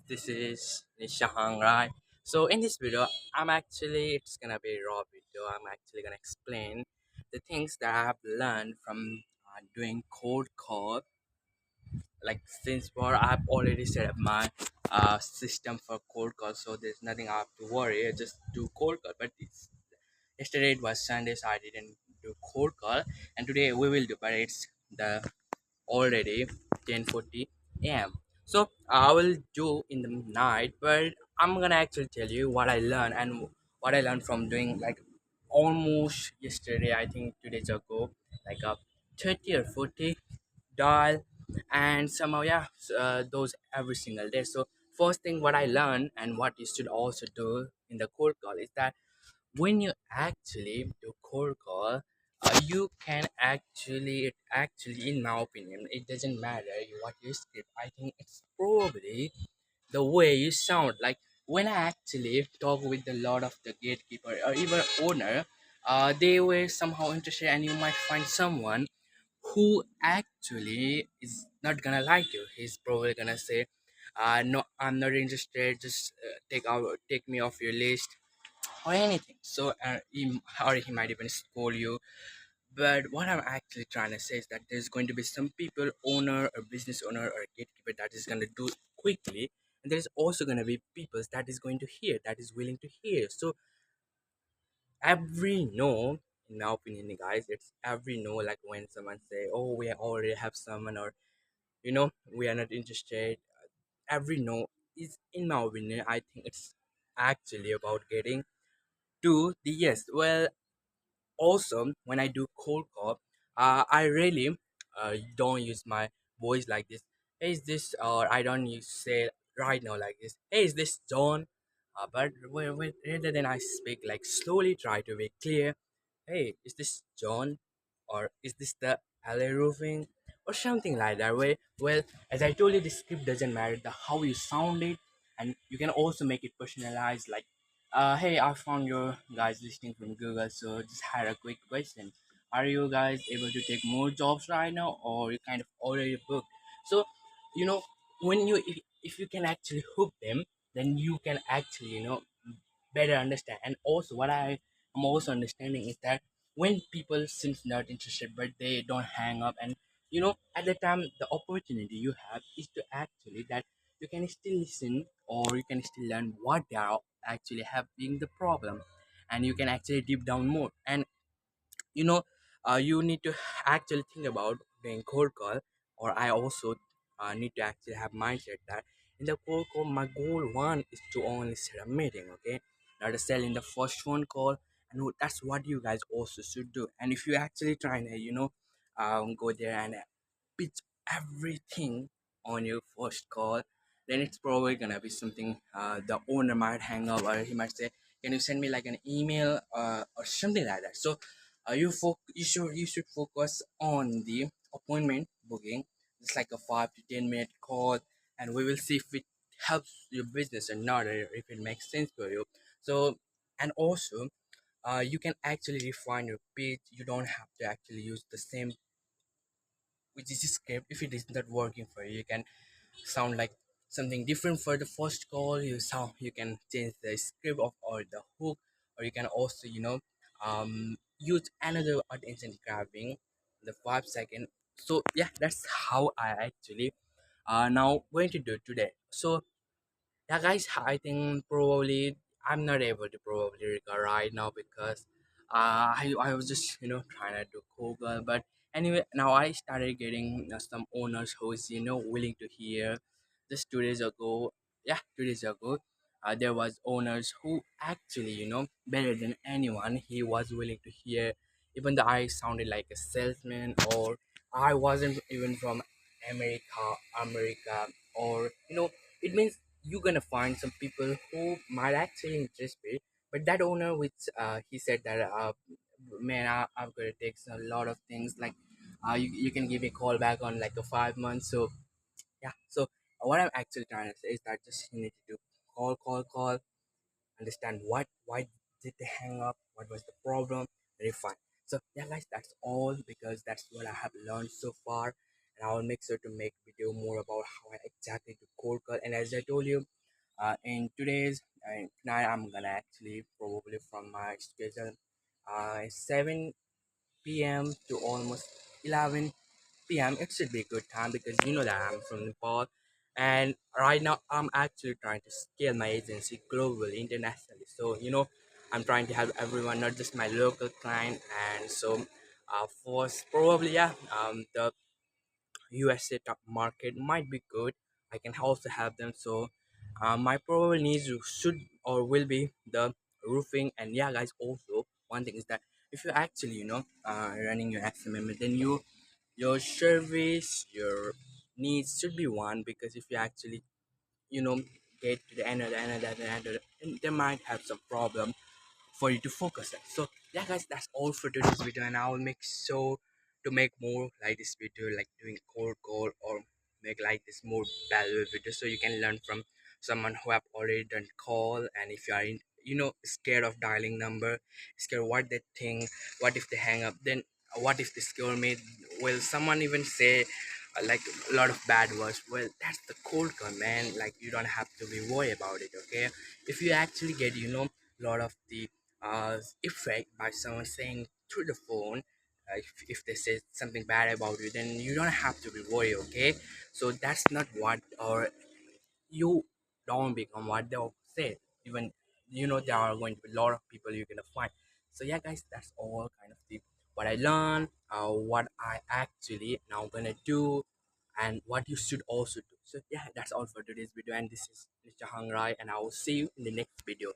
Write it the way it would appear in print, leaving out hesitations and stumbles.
This is Nishahang, right? So in this video, it's gonna be a raw video. I'm actually gonna explain the things that I have learned from doing code call. Like since for I've already set up my system for cold call, so there's nothing I have to worry. I just do cold call. But yesterday it was Sunday, so I didn't do cold call, and today we will do. But it's the already 10:40 a.m. So I will do in the night, but I'm gonna actually tell you what I learned and what I learned from doing like almost yesterday. I think 2 days ago, like a 30 or 40 dial, and somehow those every single day. So first thing what I learned and what you should also do in the cold call is that when you actually do cold call, you can actually in my opinion it doesn't matter what you script. I think it's probably the way you sound. Like when I actually talk with a lot of the gatekeeper or even owner, they were somehow interested, and you might find someone who actually is not gonna like you. He's probably gonna say, no, I'm not interested, just take me off your list or anything. So he might even scold you. But what I'm actually trying to say is that there's going to be some people, owner or business owner or gatekeeper, that is going to do quickly, and there's also going to be people that is going to hear, that is willing to hear. So every no, in my opinion, guys, it's every no. Like when someone say, "Oh, we already have someone," or we are not interested. Every no is, in my opinion, I think it's actually about getting to the yes. Well, also when I do cold call, I really don't use my voice like this. Hey, is this, or I don't use say right now like this. Hey, is this John? But rather than I speak like slowly, try to be clear. Hey, is this John, or is this the LA roofing, or something like that? Well, as I told you, the script doesn't matter. The how you sound it, and you can also make it personalized. Like hey, I found your guys listening from Google, so just had a quick question. Are you guys able to take more jobs right now, or you kind of already booked? So, you know, when if you can actually hook them, then you can actually, better understand. And also, what I am also understanding is that when people seems not interested, but they don't hang up, and at the time, the opportunity you have is to actually that you can still listen, or you can still learn what they are actually having the problem, and you can actually deep down more. And you know you need to actually think about doing cold call, or I also need to actually have mindset that in the cold call my goal one is to only set a meeting, okay, not to sell in the first phone call. And that's what you guys also should do. And if you actually trying to go there and pitch everything on your first call, then it's probably gonna be something the owner might hang up, or he might say, "Can you send me like an email or something like that?" So you should focus on the appointment booking. It's like a 5 to 10 minute call, and we will see if it helps your business or not, or if it makes sense for you. So, and also, you can actually refine your pitch. You don't have to actually use the same which is script. If it is not working for you, you can sound like something different for the first call. You can change the script of or the hook, or you can also use another attention grabbing the 5 second. So yeah, that's how I actually now going to do today. So yeah, guys, I think probably I'm not able to probably record right now because I was just trying to do Google. But anyway, now I started getting some owners who is willing to hear. Just 2 days ago, yeah, 2 days ago, there was owners who actually better than anyone. He was willing to hear, even though I sounded like a salesman, or I wasn't even from America, or it means you're gonna find some people who might actually interest me. But that owner, which he said that man, I'm gonna take a lot of things, like you can give me a call back on like a 5 months. So yeah, so what I'm actually trying to say is that just you need to do call, understand why did they hang up, what was the problem, refine. So yeah, guys, that's all, because that's what I have learned so far, and I will make sure to make video more about how I exactly do cold call. And as I told you, In today's tonight, I'm gonna actually probably from my schedule, 7 p.m. to almost 11 p.m. It should be a good time because you know that I'm from Nepal, and right now I'm actually trying to scale my agency globally, internationally. So I'm trying to help everyone, not just my local client. And so, first probably yeah, the USA top market might be good. I can also help them. So my probable needs should or will be the roofing. And yeah, guys, also one thing is that if you're actually running your XMM, then your service, your needs should be one, because if you actually you know get to the end of the end of the end of the, then they might have some problem for you to focus on. So yeah, guys, that's all for today's video, and I will make sure to make more like this video, like doing cold call, or make like this more valuable video, so you can learn from someone who have already done call. And if you are in, scared of dialing number, scared what they think, what if they hang up, then what if they scare me, will someone even say like a lot of bad words? Well, that's the cold call, man. Like, you don't have to be worried about it, okay? If you actually get lot of the effect by someone saying through the phone, if they say something bad about you, then you don't have to be worried, okay? So that's not what, or you don't become what they'll say. Even there are going to be a lot of people you're gonna find. So yeah, guys, that's all kind of the what I learned, what I actually now gonna do, and what you should also do. So yeah, that's all for today's video, and this is Mr. Hangrai, and I will see you in the next video.